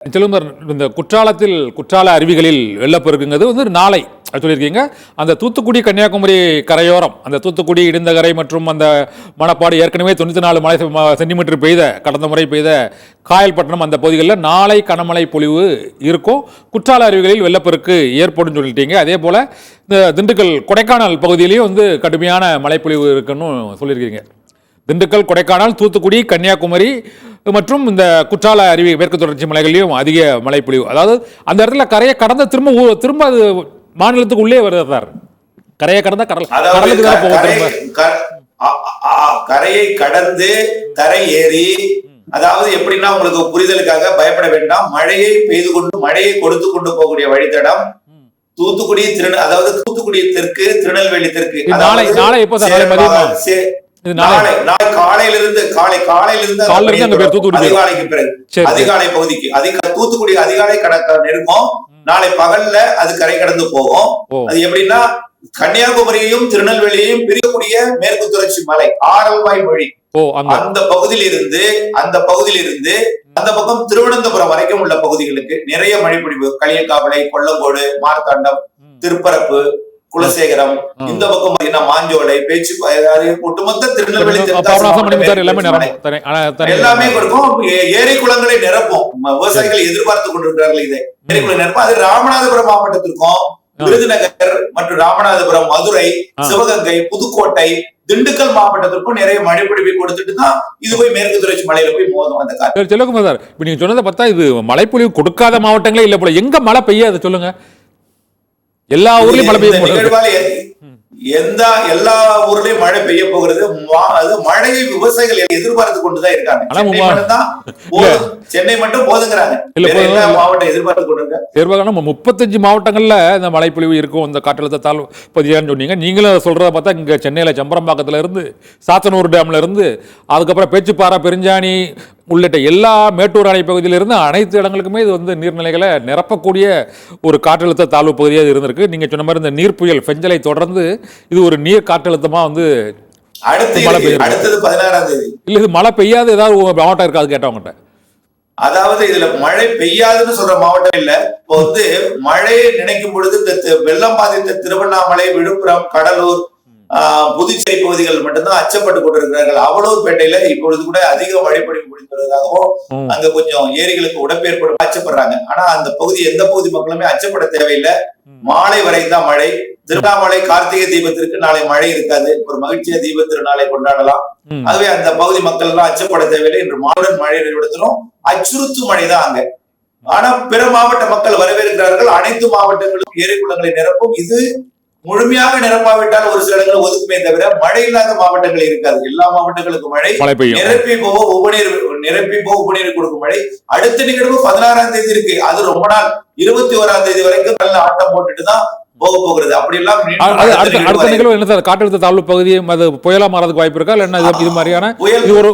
செல்வந்தர், இந்த குற்றால அருவிகளில் வெள்ளப்பெருக்குங்கிறது நாளை சொல்லியிருக்கீங்க. அந்த தூத்துக்குடி கன்னியாகுமரி கரையோரம், அந்த தூத்துக்குடி இடிந்தகரை மற்றும் அந்த மணப்பாடு ஏற்கனவே 94 மழை சென்டிமீட்டர் பெய்த கடந்த முறை பெய்த காயல்பட்டினம் அந்த பகுதிகளில் நாளை கனமழை பொழிவு இருக்கும். குற்றால அருவிகளில் வெள்ளப்பெருக்கு ஏற்படும் சொல்லிட்டீங்க. அதே போல் இந்த திண்டுக்கல் கொடைக்கானல் பகுதியிலையும் கடுமையான மழைப்பொழிவு இருக்குன்னு சொல்லியிருக்கீங்க. திண்டுக்கல், கொடைக்கானல், தூத்துக்குடி, கன்னியாகுமரி மற்றும் இந்த குற்றால அருவி மேற்கு தொடர்ச்சி மலைகளிலும் அதிக மழைப்பொழிவு. அதாவது அந்த இடத்துல கரையை கடந்த திரும்ப அது மாநிலத்துக்கு உள்ளே வருது சார். கரையை கடந்த கடலுக்கு தான் போகும். கரையை கடந்து கரை ஏறி, அதாவது எப்படின்னா உங்களுக்கு புரிதலுக்காக பயப்பட வேண்டாம். மழையை பெய்து கொண்டு மழையை கொடுத்து கொண்டு போகக்கூடிய வழித்தடம் தூத்துக்குடி அதாவது தூத்துக்குடி தெற்கு, திருநெல்வேலி தெற்கு. அதிகாலை பகுதிக்கு தூத்துக்குடி அதிகாலை நெருங்கும். நாளை பகல்ல அது கரை கடந்து போகும். அது எப்படின்னா கன்னியாகுமரியையும் திருநெல்வேலியையும் பிரிக்கக்கூடிய மேற்கு தொடர்ச்சி மலை ஆரல்வாய் மொழி அந்த பகுதியிலிருந்து அந்த பக்கம் திருவனந்தபுரம் வரைக்கும் உள்ள பகுதிகளுக்கு நிறைய மழைப்பிடிப்பு. களியக்காவளை, கொல்லங்கோடு, மார்த்தாண்டம், திருப்பரப்பு, குலசேகரம், இந்த பக்கம் பாத்தீங்கன்னா மாஞ்சோலை, பேச்சு, ஒட்டுமொத்த திருநெல்வேலி எல்லாமே இருக்கும். ஏரி குளங்களை நிரப்பும். விவசாயிகள் எதிர்பார்த்து கொண்டிருக்கிறார்கள் இதை. ஏரி குளம் நிரப்பும். அது ராமநாதபுரம் மாவட்டத்திற்கும் விருதுநகர் மற்றும் ராமநாதபுரம், மதுரை, சிவகங்கை, புதுக்கோட்டை, திண்டுக்கல் மாவட்டத்திற்கும் நிறைய மழைப்பிடிப்பை கொடுத்துட்டு தான் இது போய் மேற்கு தொடர்ச்சி மலையில போய் மோதும் அந்த காற்று. சொல்லுங்க சார், இப்ப நீங்க சொன்னதை பார்த்தா இது மழைப்பொழிவு கொடுக்காத மாவட்டங்களே இல்ல போல. எங்க மழை பெய்யாது சொல்லுங்க? எல்லா ஊர்லயும் மழை பெய்ய எல்லா ஊர்லயும் மழை பெய்ய போகிறது. அது மழையை விவசாயிகள் எதிர்பார்த்து கொண்டுதான் இருக்காங்க. சென்னை மட்டும் போதுங்கிறாங்க. மாவட்டம் எதிர்பார்த்து கொண்டு 35 மாவட்டங்கள்ல இந்த மழைப்பொழிவு இருக்கும். இந்த காற்றழுத்த தாழ்வு பகுதியான்னு சொன்னீங்க. நீங்களும் சொல்றத பார்த்தா இங்க சென்னையில சம்பரம்பாக்கத்துல இருந்து, சாத்தனூர் டேம்ல இருந்து, அதுக்கப்புறம் பேச்சுப்பாறை, பெருஞ்சாணி உள்ளிட்ட எல்லா மேட்டூர் அணை பகுதியிலிருந்து அனைத்து இடங்களுக்குமே இது நீர்நிலைகளை நிரப்பக்கூடிய ஒரு காற்றழுத்த தாழ்வு பகுதியாக இருந்திருக்கு. நீங்க சொன்ன மாதிரி இந்த நீர் புயல் பெஞ்சலை தொடர்ந்து இது ஒரு நீர் காற்றழுத்தமா மழை பெய்யுது. 16ஆம் தேதி இல்ல இது மழை பெய்யாது ஏதாவது மாவட்டம் இருக்காது கேட்டவங்கிட்ட. அதாவது இதுல மழை பெய்யாதுன்னு சொல்ற மாவட்டம் இல்ல. இப்போ மழையை நினைக்கும் பொழுது இந்த வெள்ளம் பாதித்த திருவண்ணாமலை, விழுப்புரம், கடலூர், புதுச்சேரி பகுதிகள் மட்டும்தான் அச்சப்பட்டு கொண்டிருக்கிறார்கள். அவலூர்பேட்டையில இப்பொழுது கூட அதிக மழைப்பொழிவு முடிந்து வருவதாகவும் அங்க கொஞ்சம் ஏரிகளுக்கு உடம்பெயர்ப்படும் அச்சப்படுறாங்க. ஆனா அந்த பகுதி எந்த பகுதி மக்களுமே அச்சப்பட தேவையில்லை. மாலை வரை தான் மழை. திருவண்ணாமலை கார்த்திகை தீபத்திற்கு நாளை மழை இருக்காது. ஒரு மகிழ்ச்சியா தீப திருநாளை கொண்டாடலாம். ஆகவே அந்த பகுதி மக்கள் எல்லாம் அச்சப்பட தேவையில்லை. இன்று மாவுடன் மழை நிறுவனத்திலும் அச்சுறுத்து மழைதான் அங்க. ஆனா பிற மாவட்ட மக்கள் வரவேற்கிறார்கள். அனைத்து மாவட்டங்களும் ஏரி குளங்களை நிரப்பும். இது முழுமையாக நிரப்பாவிட்டால் ஒரு சில இடங்கள் ஒதுக்குமே தவிர மழை இல்லாத மாவட்டங்கள் இருக்காது. எல்லா மாவட்டங்களுக்கும் மழை நிரப்பி போக உபநீர் கொடுக்கும் மழை. அடுத்த நிகழ்வு 16ஆம் தேதி இருக்கு. அது ரொம்ப நாள் 21ஆம் தேதி வரைக்கும் நல்ல ஆட்டம் போட்டுட்டு தான் போக போகிறது. அப்படி எல்லாம் அடுத்த நிகழ்வு என்ன சார்? காற்றழுத்த தாழ்வு பகுதி அது புயலா மாறதுக்கு வாய்ப்பு இருக்கா? இல்ல இது மாதிரியான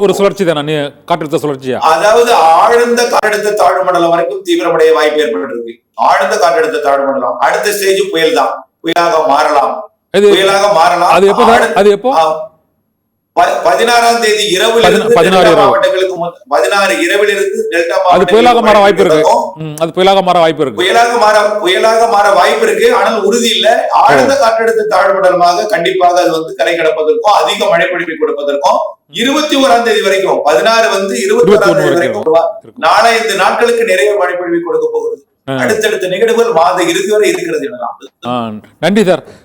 ஒரு சுழற்சி தானே காற்றழுத்த சுழற்சியா? அதாவது ஆழ்ந்த காற்றழுத்த தாழ்வு மண்டலம் வரைக்கும் தீவிரமடைய வாய்ப்பு ஏற்பட்டு இருக்கு. ஆழ்ந்த காற்றழுத்த தாழ்வு மண்டலம் அடுத்த ஸ்டேஜ் புயல் தான். புயலாக மாறலாம். அது எப்போ? 16ஆம் தேதி இரவு மாவட்டங்களுக்கு 16 இரவிலிருந்து டெல்டா மாவட்டம் புயலாக மாற வாய்ப்பு இருக்கு. புயலாக மாற வாய்ப்பு இருக்கு. ஆனால் உறுதி இல்ல. ஆழ்ந்த காற்றழுத்த தாழ்வு மண்டலமாக கண்டிப்பாக அது கரை கடப்பதற்கும் அதிக மழைப்பொழிவை கொடுப்பதற்கும் 21ஆம் தேதி வரைக்கும் 16 21ஆம் தேதி வரைக்கும் நாளைந்து நாட்களுக்கு நிறைய மழைப்பொழிவை கொடுக்க போகிறது. அடுத்தடுத்த நிகழ்வுகள் மாத இறுதி வரை இருக்கிறது. நன்றி சார்.